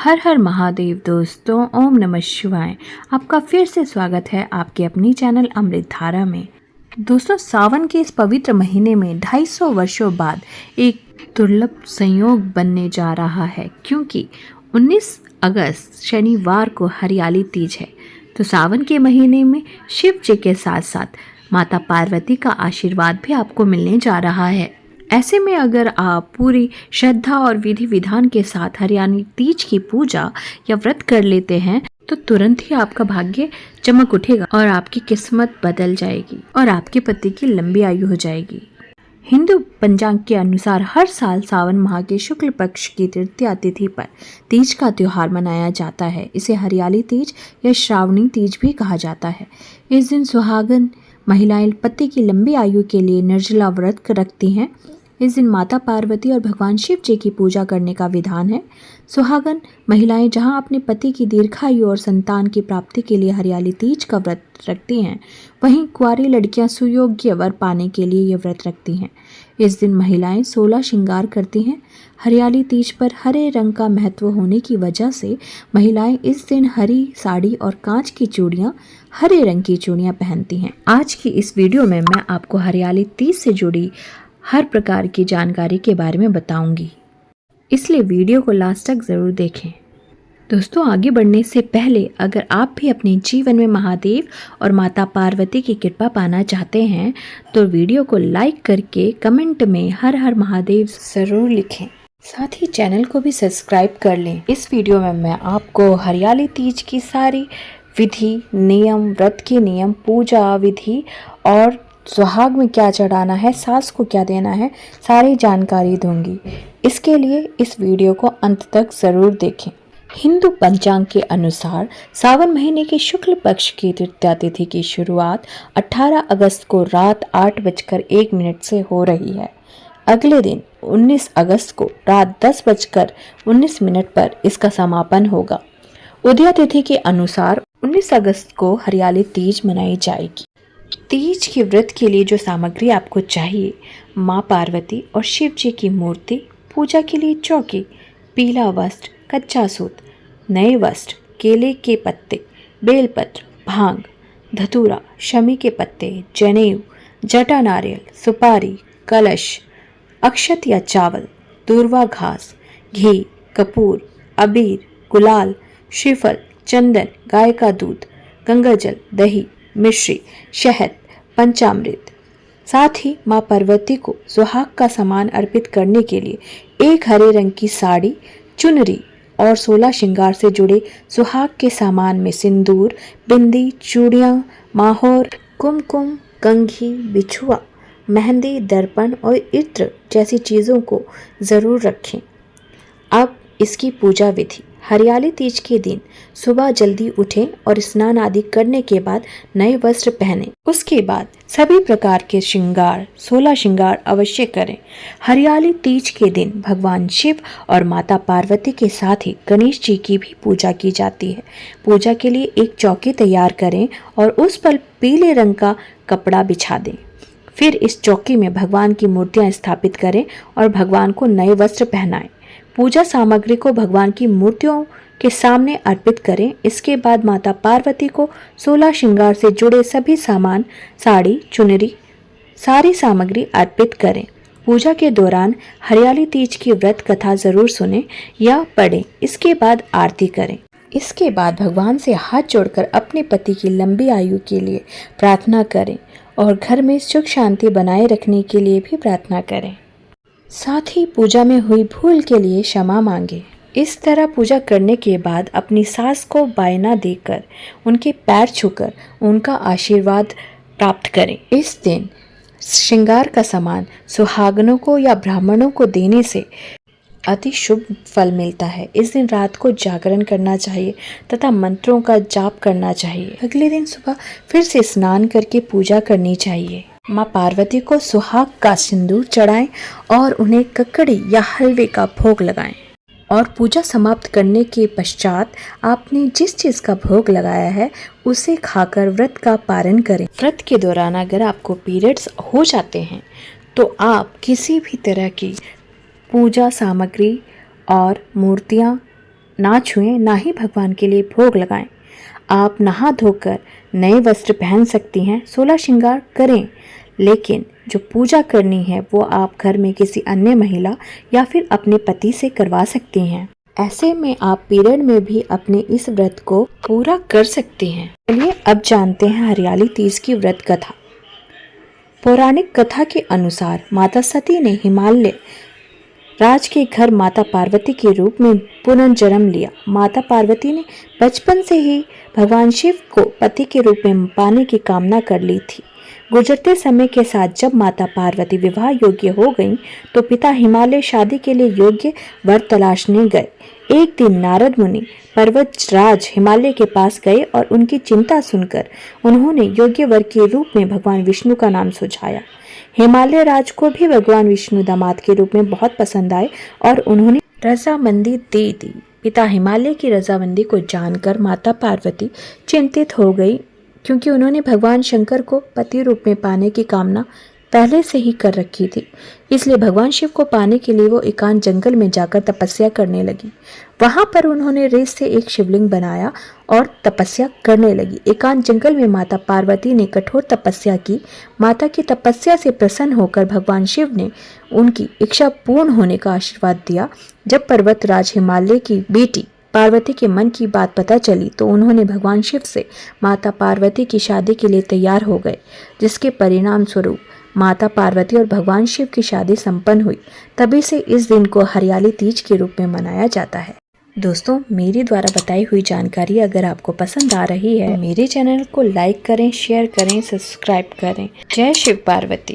हर हर महादेव दोस्तों, ओम नमः शिवाय। आपका फिर से स्वागत है आपके अपनी चैनल अमृत धारा में। दोस्तों, सावन के इस पवित्र महीने में 250 वर्षों बाद एक दुर्लभ संयोग बनने जा रहा है, क्योंकि 19 अगस्त शनिवार को हरियाली तीज है। तो सावन के महीने में शिव जी के साथ साथ माता पार्वती का आशीर्वाद भी आपको मिलने जा रहा है। ऐसे में अगर आप पूरी श्रद्धा और विधि विधान के साथ हरियाली तीज की पूजा या व्रत कर लेते हैं तो तुरंत ही आपका भाग्य चमक उठेगा और आपकी किस्मत बदल जाएगी और आपके पति की लंबी आयु हो जाएगी। हिंदू पंचांग के अनुसार हर साल सावन माह के शुक्ल पक्ष की तृतीया तिथि पर तीज का त्योहार मनाया जाता है। इसे हरियाली तीज या श्रावणी तीज भी कहा जाता है। इस दिन सुहागन महिलाएं पति की लंबी आयु के लिए निर्जला व्रत रखती हैं। इस दिन माता पार्वती और भगवान शिव जी की पूजा करने का विधान है। सुहागन महिलाएं जहां अपने पति की दीर्घायु और संतान की प्राप्ति के लिए हरियाली तीज का व्रत रखती हैं, वहीं कुंवारी लड़कियां सुयोग्य वर पाने के लिए ये व्रत रखती हैं। इस दिन महिलाएं 16 श्रृंगार करती हैं। हरियाली तीज पर हरे रंग का महत्व होने की वजह से महिलाएं इस दिन हरी साड़ी और कांच की चूड़ियां, हरे रंग की चूड़ियां पहनती हैं। आज की इस वीडियो में मैं आपको हरियाली तीज से जुड़ी हर प्रकार की जानकारी के बारे में बताऊंगी, इसलिए वीडियो को लास्ट तक ज़रूर देखें। दोस्तों, आगे बढ़ने से पहले अगर आप भी अपने जीवन में महादेव और माता पार्वती की कृपा पाना चाहते हैं तो वीडियो को लाइक करके कमेंट में हर हर महादेव ज़रूर लिखें। साथ ही चैनल को भी सब्सक्राइब कर लें। इस वीडियो में मैं आपको हरियाली तीज की सारी विधि, नियम, व्रत के नियम, पूजा विधि और सुहाग में क्या चढ़ाना है, सास को क्या देना है, सारी जानकारी दूंगी। इसके लिए इस वीडियो को अंत तक ज़रूर देखें। हिंदू पंचांग के अनुसार सावन महीने के शुक्ल पक्ष की तृतीया तिथि की शुरुआत 18 अगस्त को रात 8:01 से हो रही है। अगले दिन 19 अगस्त को रात 10:19 पर इसका समापन होगा। उदया तिथि के अनुसार 19 अगस्त को हरियाली तीज मनाई जाएगी। तीज के व्रत के लिए जो सामग्री आपको चाहिए: माँ पार्वती और शिव जी की मूर्ति, पूजा के लिए चौकी, पीला वस्त्र, कच्चा सूत, नए वस्त्र, केले के पत्ते, बेलपत्र, भांग, धतूरा, शमी के पत्ते, जनेऊ, जटा नारियल, सुपारी, कलश, अक्षत या चावल, दूर्वा घास, घी, कपूर, अबीर, गुलाल, श्रीफल, चंदन, गाय का दूध, गंगाजल, दही, मिश्री, शहद, पंचामृत। साथ ही माँ पार्वती को सुहाग का सामान अर्पित करने के लिए एक हरे रंग की साड़ी, चुनरी और 16 श्रृंगार से जुड़े सुहाग के सामान में सिंदूर, बिंदी, चूड़ियाँ, माहौर, कुमकुम, कंघी, बिछुआ, मेहंदी, दर्पण और इत्र जैसी चीज़ों को ज़रूर रखें। अब इसकी पूजा विधि: हरियाली तीज के दिन सुबह जल्दी उठें और स्नान आदि करने के बाद नए वस्त्र पहनें। उसके बाद सभी प्रकार के श्रृंगार, 16 श्रृंगार अवश्य करें। हरियाली तीज के दिन भगवान शिव और माता पार्वती के साथ ही गणेश जी की भी पूजा की जाती है। पूजा के लिए एक चौकी तैयार करें और उस पर पीले रंग का कपड़ा बिछा दें। फिर इस चौकी में भगवान की मूर्तियां स्थापित करें और भगवान को नए वस्त्र पहनाएं। पूजा सामग्री को भगवान की मूर्तियों के सामने अर्पित करें। इसके बाद माता पार्वती को 16 श्रृंगार से जुड़े सभी सामान, साड़ी, चुनरी, सारी सामग्री अर्पित करें। पूजा के दौरान हरियाली तीज की व्रत कथा जरूर सुनें या पढ़ें। इसके बाद आरती करें। इसके बाद भगवान से हाथ जोड़कर अपने पति की लंबी आयु के लिए प्रार्थना करें और घर में सुख शांति बनाए रखने के लिए भी प्रार्थना करें। साथ ही पूजा में हुई भूल के लिए क्षमा मांगे। इस तरह पूजा करने के बाद अपनी सास को बायना देकर उनके पैर छूकर उनका आशीर्वाद प्राप्त करें। इस दिन श्रृंगार का सामान सुहागनों को या ब्राह्मणों को देने से अति शुभ फल मिलता है। इस दिन रात को जागरण करना चाहिए तथा मंत्रों का जाप करना चाहिए। अगले दिन सुबह फिर से स्नान करके पूजा करनी चाहिए। माँ पार्वती को सुहाग का सिंदूर चढ़ाएं और उन्हें ककड़ी या हलवे का भोग लगाएं। और पूजा समाप्त करने के पश्चात आपने जिस चीज़ का भोग लगाया है उसे खाकर व्रत का पारण करें। व्रत के दौरान अगर आपको पीरियड्स हो जाते हैं तो आप किसी भी तरह की पूजा सामग्री और मूर्तियाँ ना छुएं, ना ही भगवान के लिए भोग लगाएं। आप नहा धोकर नए वस्त्र पहन सकती हैं, 16 श्रृंगार करें, लेकिन जो पूजा करनी है वो आप घर में किसी अन्य महिला या फिर अपने पति से करवा सकती हैं। ऐसे में आप पीरियड में भी अपने इस व्रत को पूरा कर सकती हैं। चलिए अब जानते हैं हरियाली तीज की व्रत कथा। पौराणिक कथा के अनुसार माता सती ने हिमालय राज के घर माता पार्वती के रूप में पुनर्जन्म लिया। माता पार्वती ने बचपन से ही भगवान शिव को पति के रूप में पाने की कामना कर ली थी। गुजरते समय के साथ जब माता पार्वती विवाह योग्य हो गईं, तो पिता हिमालय शादी के लिए योग्य वर तलाशने गए। एक दिन नारद मुनि पर्वत राज हिमालय के पास गए और उनकी चिंता सुनकर उन्होंने योग्य वर के रूप में भगवान विष्णु का नाम सुझाया। हिमालय राज को भी भगवान विष्णु दामाद के रूप में बहुत पसंद आए और उन्होंने रजामंदी दे दी। पिता हिमालय की रजामंदी को जानकर माता पार्वती चिंतित हो गई, क्योंकि उन्होंने भगवान शंकर को पति रूप में पाने की कामना पहले से ही कर रखी थी। इसलिए भगवान शिव को पाने के लिए वो एकांत जंगल में जाकर तपस्या करने लगी। वहां पर उन्होंने रेत से एक शिवलिंग बनाया और तपस्या करने लगी। एकांत जंगल में माता पार्वती ने कठोर तपस्या की। माता की तपस्या से प्रसन्न होकर भगवान शिव ने उनकी इच्छा पूर्ण होने का आशीर्वाद दिया। जब पर्वतराज हिमालय की बेटी पार्वती के मन की बात पता चली तो उन्होंने भगवान शिव से माता पार्वती की शादी के लिए तैयार हो गए, जिसके परिणाम स्वरूप माता पार्वती और भगवान शिव की शादी संपन्न हुई। तभी से इस दिन को हरियाली तीज के रूप में मनाया जाता है। दोस्तों, मेरी द्वारा बताई हुई जानकारी अगर आपको पसंद आ रही है, मेरे चैनल को लाइक करें, शेयर करें, सब्सक्राइब करें। जय शिव पार्वती।